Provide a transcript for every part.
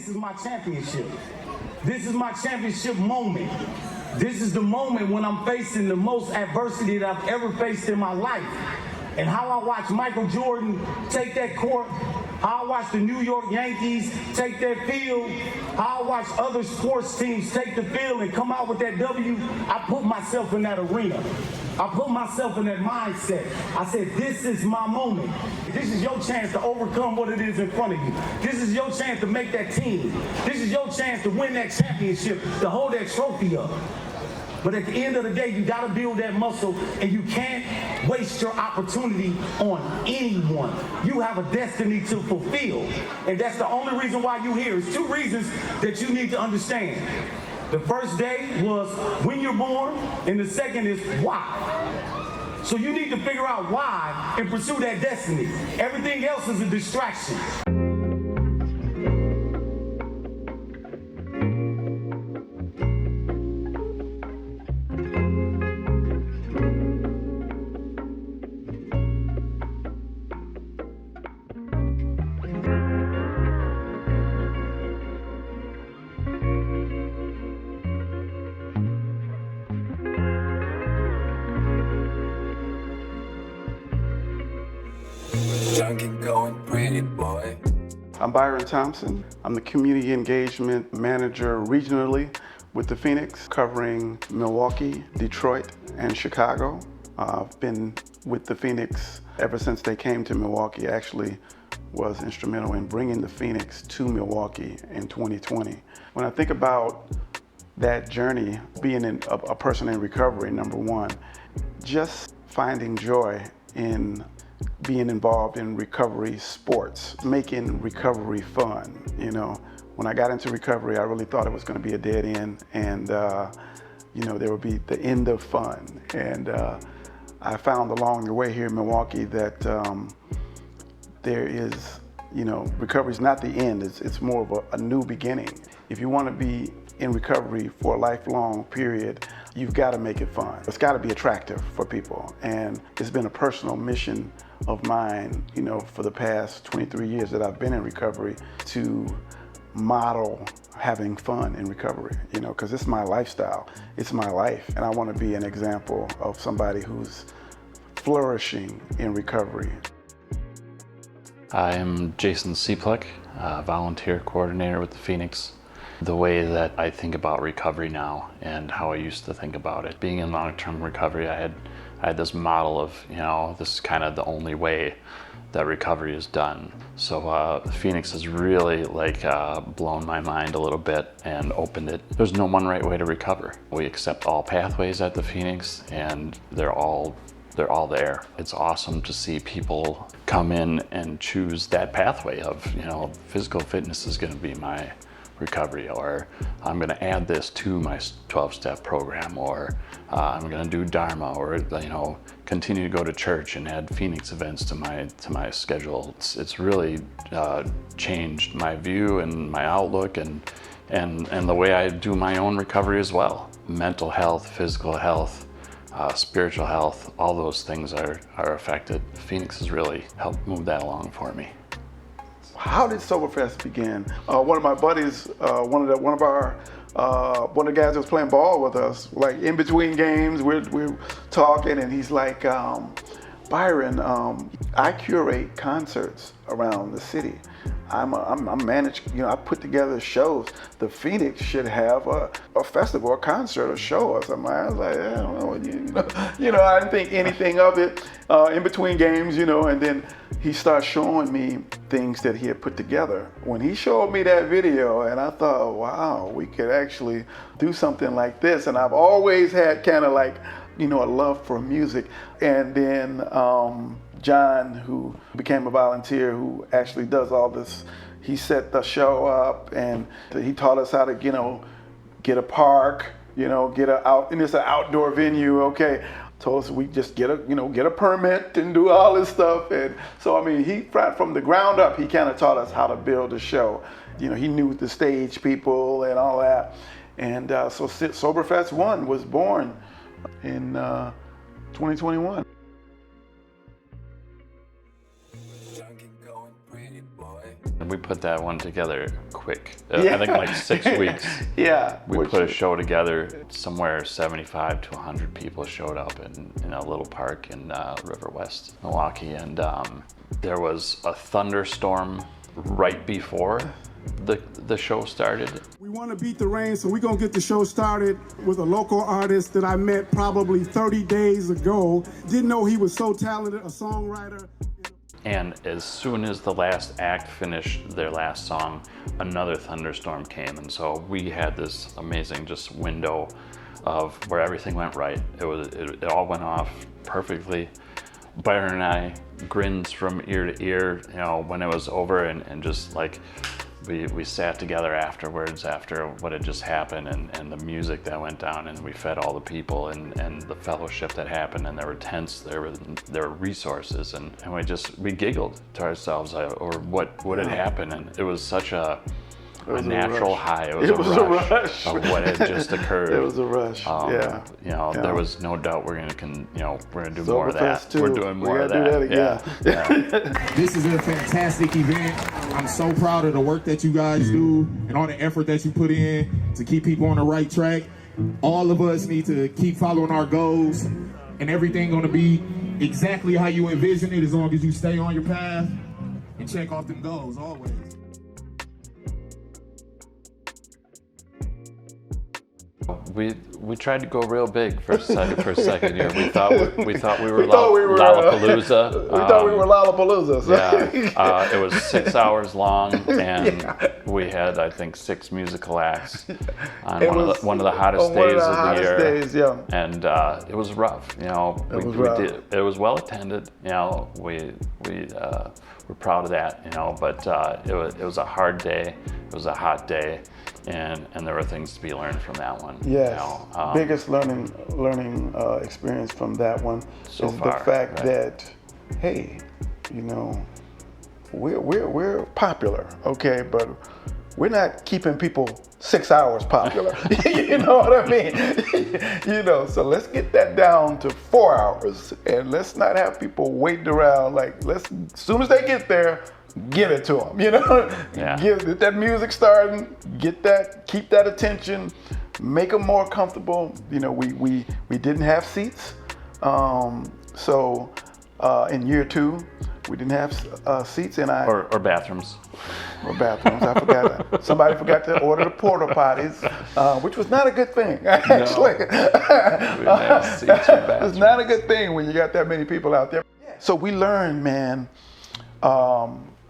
this is my championship. This is my championship moment. This is the moment when I'm facing the most adversity that I've ever faced in my life. And how I watch Michael Jordan take that court, how I watch the New York Yankees take that field, how I watch other sports teams take the field and come out with that W, I put myself in that arena. I put myself in that mindset. I said, this is my moment. This is your chance to overcome what it is in front of you. This is your chance to make that team. This is your chance to win that championship, to hold that trophy up. But at the end of the day, you gotta build that muscle, and you can't waste your opportunity on anyone. You have a destiny to fulfill, and that's the only reason why you're here. It's two reasons that you need to understand. The first day was when you're born, and the second is why. So you need to figure out why and pursue that destiny. Everything else is a distraction. Going pretty boy. I'm Byron Thompson. I'm the Community Engagement Manager regionally with the Phoenix, covering Milwaukee, Detroit, and Chicago. I've been with the Phoenix ever since they came to Milwaukee. Actually was instrumental in bringing the Phoenix to Milwaukee in 2020. When I think about that journey, being a person in recovery, number one, just finding joy in being involved in recovery sports, making recovery fun. You know, when I got into recovery, I really thought it was going to be a dead end, and there would be the end of fun. And I found along the way here in Milwaukee that there is, recovery is not the end. It's more of a new beginning. If you want to be in recovery for a lifelong period, you've got to make it fun. It's got to be attractive for people. And it's been a personal mission of mine, for the past 23 years that I've been in recovery, to model having fun in recovery, because it's my lifestyle, it's my life. And I want to be an example of somebody who's flourishing in recovery. I'm Jason Seeplek, volunteer coordinator with the Phoenix. The way that I think about recovery now and how I used to think about it. Being in long-term recovery, I had this model of, this is kind of the only way that recovery is done. So Phoenix has really blown my mind a little bit and opened it. There's no one right way to recover. We accept all pathways at the Phoenix, and they're all there. It's awesome to see people come in and choose that pathway of, physical fitness is going to be my recovery, or I'm going to add this to my 12-step program, or I'm going to do Dharma, or continue to go to church and add Phoenix events to my schedule. It's really changed my view and my outlook and the way I do my own recovery as well. Mental health, physical health, spiritual health, all those things are affected. Phoenix has really helped move that along for me. How did Soberfest begin? One of my buddies, one of the guys that was playing ball with us, like in between games, we're talking, and he's like, Byron, I curate concerts around the city. I'm managed, I put together shows. The Phoenix should have a festival, a concert, a show or something. I was like, I don't know, I didn't think anything of it in between games, and then he started showing me things that he had put together. When he showed me that video, and I thought, wow, we could actually do something like this. And I've always had kind of like, a love for music. And then John, who became a volunteer, who actually does all this, he set the show up, and he taught us how to, get a park, and it's an outdoor venue, okay. Told us we just get a permit and do all this stuff. And so, he, from the ground up, he kind of taught us how to build a show. He knew the stage people and all that. And so Soberfest 1 was born in 2021. We put that one together quick. I think like 6 weeks. Yeah. We put a show together. Somewhere 75 to 100 people showed up in a little park in River West, Milwaukee. And there was a thunderstorm right before the show started. We want to beat the rain, so we're going to get the show started with a local artist that I met probably 30 days ago. Didn't know he was so talented, a songwriter. And as soon as the last act finished their last song, another thunderstorm came. And so we had this amazing just window of where everything went right. It all went off perfectly. Byron and I grins from ear to ear, you know, when it was over, and just like we sat together afterwards after what had just happened, and the music that went down, and we fed all the people, and the fellowship that happened, and there were tents, there were resources, and we giggled to ourselves over what had happened, and it was such a natural high. It was a rush of what had just occurred. It was a rush. Yeah. You know, Yeah. there was no doubt we're gonna do more of that. Soberfest too. We're doing more of gotta that. do that again. Yeah. This is a fantastic event. I'm so proud of the work that you guys do and all the effort that you put in to keep people on the right track. All of us need to keep following our goals, and everything gonna be exactly how you envision it as long as you stay on your path and check off them goals always. We tried to go real big for a second year. We thought we were Lollapalooza. Lollapalooza. We thought we were Lollapalooza. Yeah, it was 6 hours long, and we had, I think, 6 musical acts on one of the hottest days of the year. Days, yeah. And it was rough. You know, it was well attended. You know, we're proud of that. You know, but it was a hard day. It was a hot day. And there were things to be learned from that one. Yes, you know, biggest learning experience from that one so is far, the fact right. that, hey, you know, we're popular, okay, but we're not keeping people 6 hours popular. You know what I mean? You know, so let's get that down to 4 hours, and let's not have people waiting around. Like, as soon as they get there, give it to them, you know? Yeah. Get that music starting, keep that attention, make them more comfortable. You know, we didn't have seats. So in year 2, we didn't have seats, and or bathrooms. Or bathrooms, I forgot. Somebody forgot to order the porta potties, which was not a good thing, actually. We didn't have seats or bathrooms. It's not a good thing when you got that many people out there. So we learned, man,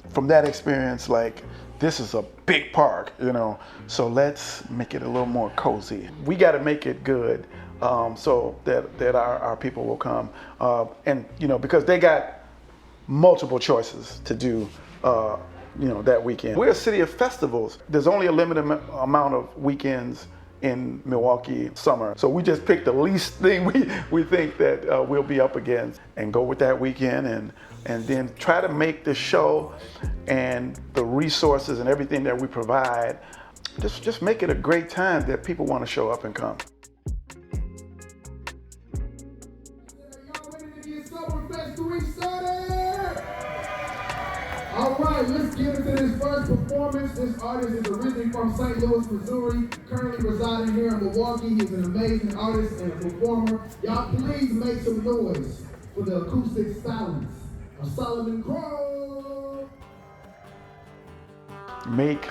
from that experience, like, this is a big park, you know, so let's make it a little more cozy. We got to make it good, so that our people will come, and, you know, because they got multiple choices to do, you know, that weekend. We're a city of festivals. There's only a limited amount of weekends in Milwaukee summer. So we just picked the least thing we think that we'll be up against, and go with that weekend, and then try to make the show and the resources and everything that we provide, just make it a great time that people want to show up and come. All right, let's get into this first performance. This artist is originally from St. Louis, Missouri, currently residing here in Milwaukee. He's an amazing artist and a performer. Y'all please make some noise for the acoustic silence of Solomon Crow. Make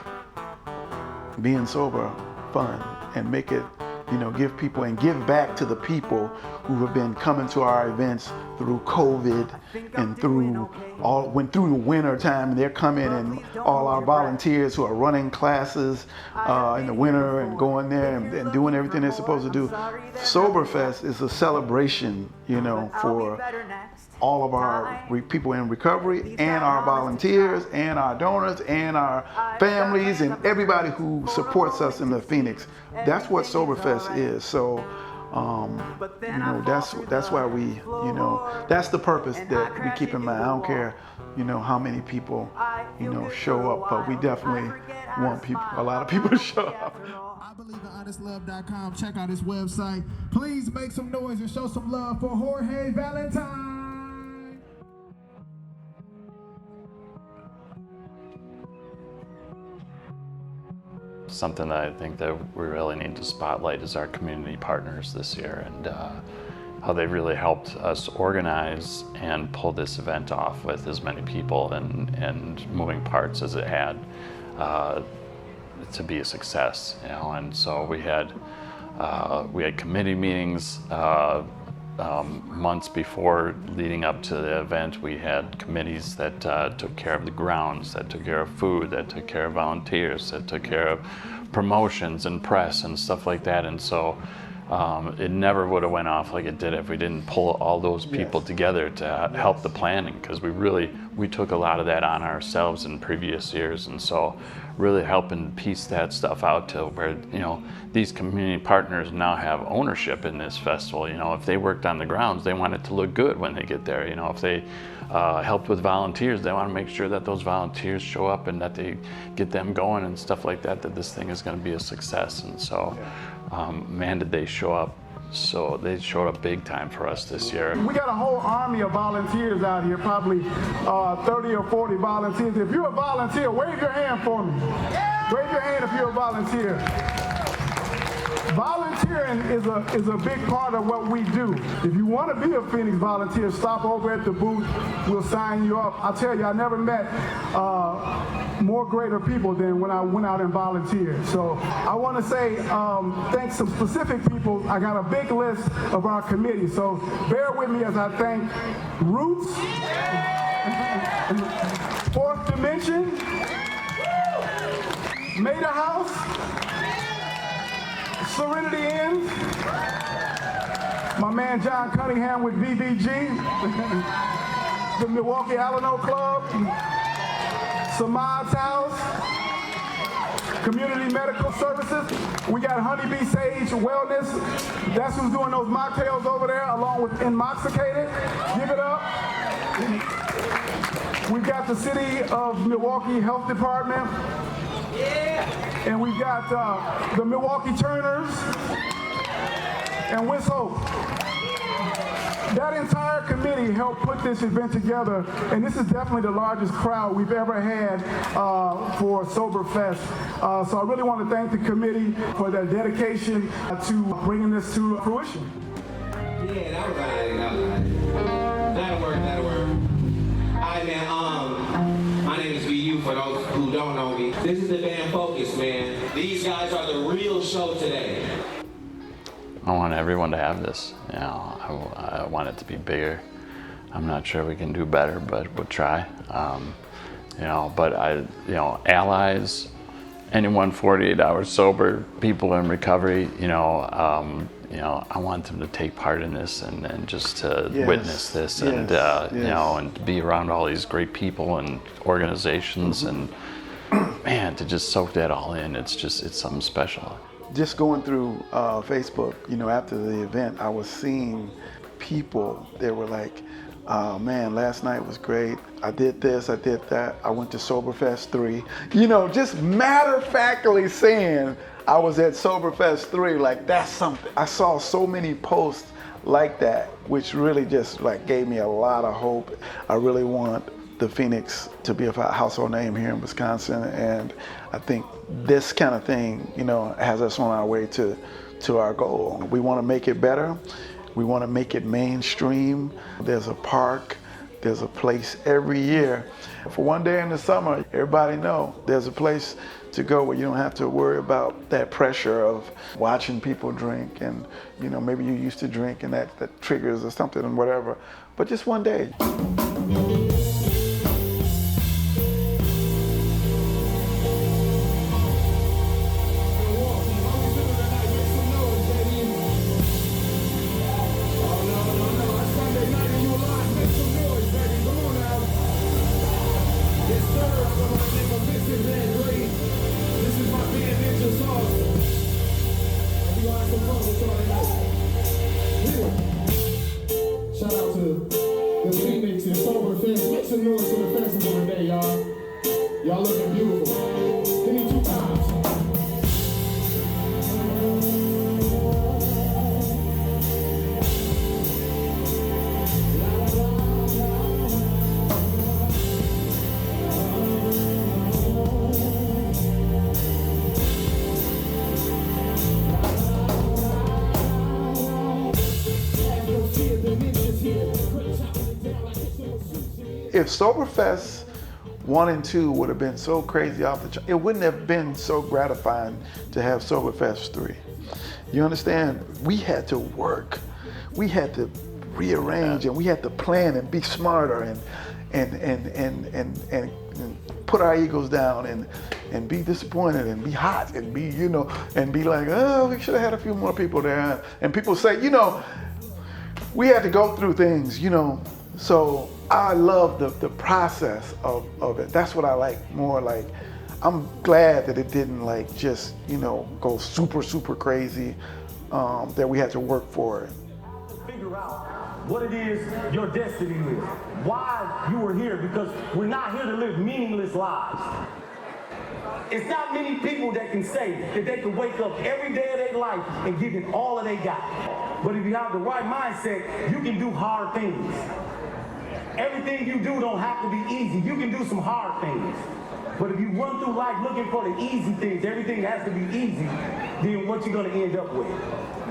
being sober fun, and make it, you know, give people and give back to the people who have been coming to our events through COVID and through the winter time, and they're coming, and all our volunteers who are running classes in the winter and going there and doing everything they're supposed to do. Soberfest is a celebration, you know, for all of our people in recovery, and our volunteers, and our donors, and our families, and everybody who supports us in the Phoenix. That's what Soberfest is. So, you know, that's why we, you know, that's the purpose that we keep in mind. I don't care, you know, how many people, you know, show up, but we definitely want a lot of people to show up. I believe in honestlove.com. Check out his website. Please make some noise and show some love for Jorge Valentine. something that I think that we really need to spotlight is our community partners this year, and how they really helped us organize and pull this event off with as many people and moving parts as it had to be a success, you know. And so we had committee meetings months before leading up to the event. We had committees that took care of the grounds, that took care of food, that took care of volunteers, that took care of promotions and press and stuff like that. And so it never would have went off like it did if we didn't pull all those people together to help the planning, because we took a lot of that on ourselves in previous years. And so really helping piece that stuff out to where, you know, these community partners now have ownership in this festival. You know, if they worked on the grounds, they want it to look good when they get there. You know, if they helped with volunteers, they want to make sure that those volunteers show up and that they get them going and stuff like that, that this thing is going to be a success. And so, man, did they show up. So they showed up big time for us this year. We got a whole army of volunteers out here, probably 30 or 40 volunteers. If you're a volunteer, wave your hand for me. Wave your hand if you're a volunteer. Volunteering is a big part of what we do. If you want to be a Phoenix volunteer, stop over at the booth. We'll sign you up. I'll tell you, I never met more greater people than when I went out and volunteered. So I want to say thanks to specific people. I got a big list of our committee. So bear with me as I thank Roots, Fourth Dimension, Maida House, Serenity Inn, my man John Cunningham with VBG, the Milwaukee Alano Club, Samad's House, Community Medical Services. We got Honeybee Sage Wellness. That's who's doing those mocktails over there, along with Intoxicated. Give it up. We've got the City of Milwaukee Health Department. And we've got the Milwaukee Turners and Wiss Hope. That entire committee helped put this event together, and this is definitely the largest crowd we've ever had for Soberfest. So I really want to thank the committee for their dedication to bringing this to fruition. Yeah, that was all right. That'll work. All right, man. My name is VU, for those who don't know me. This is the band Focus, man. These guys are the real show today. I want everyone to have this. You know, I want it to be bigger. I'm not sure we can do better, but we'll try. You know, but allies, anyone 48 hours sober, people in recovery, you know, I want them to take part in this and just to witness this and, you know, and be around all these great people and organizations and, man, to just soak that all in. It's something special. Just going through Facebook, you know, after the event, I was seeing people, they were like, man, last night was great. I did this, I did that. I went to Soberfest 3. You know, just matter-of-factly saying I was at Soberfest 3, like that's something. I saw so many posts like that, which really just like gave me a lot of hope. I really want the Phoenix to be a household name here in Wisconsin, and I think this kind of thing, you know, has us on our way to our goal. We want to make it better. We want to make it mainstream. There's a park, there's a place every year. For one day in the summer, everybody know there's a place to go where you don't have to worry about that pressure of watching people drink, and you know, maybe you used to drink and that triggers or something and whatever, but just one day. Shout out to the Phoenix and Soberfest. Make some noise for the festival today, y'all. Y'all looking beautiful. Give me 2 times. if Soberfest 1 and 2 would have been so crazy off the chart, it wouldn't have been so gratifying to have Soberfest 3. You understand? We had to work. We had to rearrange and we had to plan and be smarter and put our egos down and be disappointed and be hot and be, you know, and be like, oh, we should have had a few more people there. And people say, you know, we had to go through things, you know. So I love the process of it. That's what I like more. Like, I'm glad that it didn't like just, you know, go super crazy, that we had to work for it. Figure out what it is your destiny is, why you were here, because we're not here to live meaningless lives. It's not many people that can say that they can wake up every day of their life and give it all that they got. But if you have the right mindset, you can do hard things. Everything you do don't have to be easy. You can do some hard things. But if you run through life looking for the easy things, everything has to be easy, then what you're gonna end up with.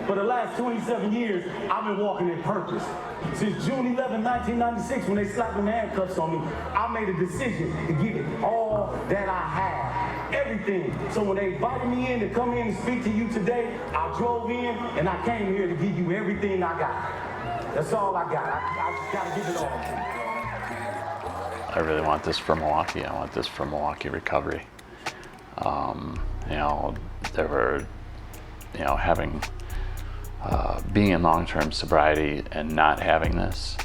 For the last 27 years, I've been walking in purpose. Since June 11, 1996, when they slapped the handcuffs on me, I made a decision to give it all that I had, everything. So when they invited me in to come in and speak to you today, I drove in and I came here to give you everything I got. That's all I got. I just gotta give it all to you. I really want this for Milwaukee. I want this for Milwaukee recovery. You know, there were, you know, being in long-term sobriety and not having this,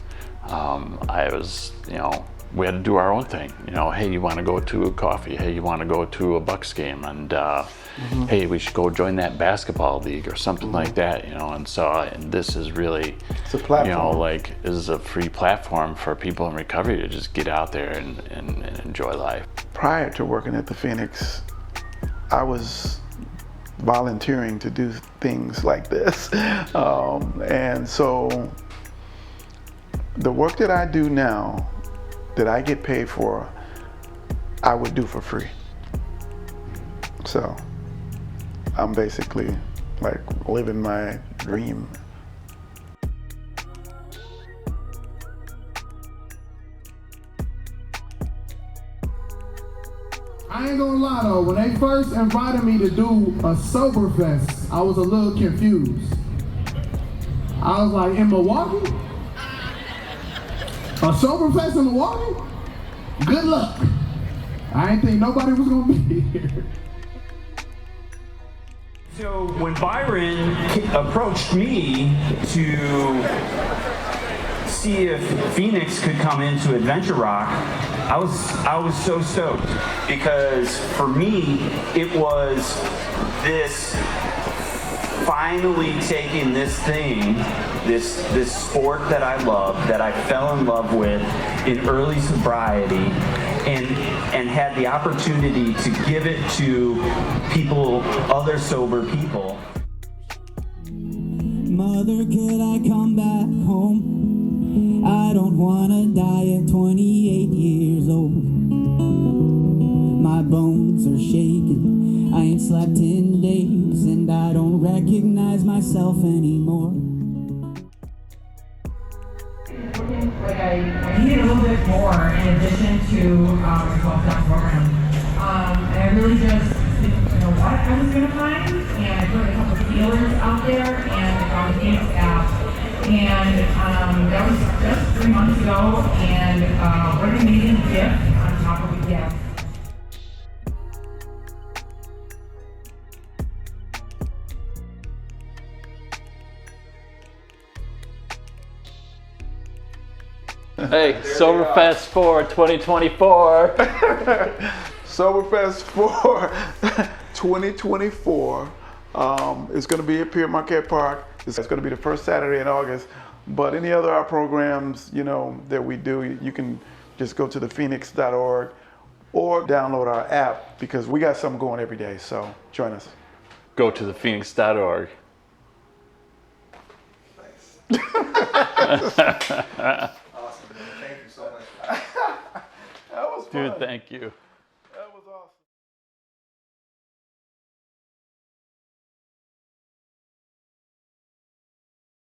I was, you know, we had to do our own thing. You know, hey, you want to go to a coffee? Hey, you want to go to a Bucks game? And hey, we should go join that basketball league or something like that. You know, and so and this is really, It's a platform. you know, like this is a free platform for people in recovery to just get out there and enjoy life. Prior to working at the Phoenix, I was volunteering to do things like this. And so the work that I do now, that I get paid for, I would do for free. So I'm basically like living my dream. I ain't gonna lie though, when they first invited me to do a Soberfest, I was a little confused. I was like, in Milwaukee? A Soberfest in Milwaukee? Good luck. I didn't think nobody was gonna be here. So when Byron approached me to see if Phoenix could come into Adventure Rock, I was so stoked, because for me it was this finally taking this thing, this sport that I love, that I fell in love with in early sobriety, and had the opportunity to give it to people, other sober people. Mother, could I come back home? I don't wanna die at 28 years old. My bones are shaking, I ain't slept in days, and I don't recognize myself anymore. Like I needed a little bit more in addition to the 12-step program. And I really just didn't know what I was going to find, and I put a couple of feelers out there, and I found the Phoenix app. And that was just 3 months ago, and what an amazing gift on top of a gift. Hey, Soberfest 4 2024. Soberfest 4 2024 is going to be at Pere Marquette Park. It's going to be the first Saturday in August. But any other our programs, you know, that we do, you can just go to thephoenix.org or download our app, because we got something going every day. So join us. Go to thephoenix.org. Awesome. Thank you so much. That was fun. Dude, thank you.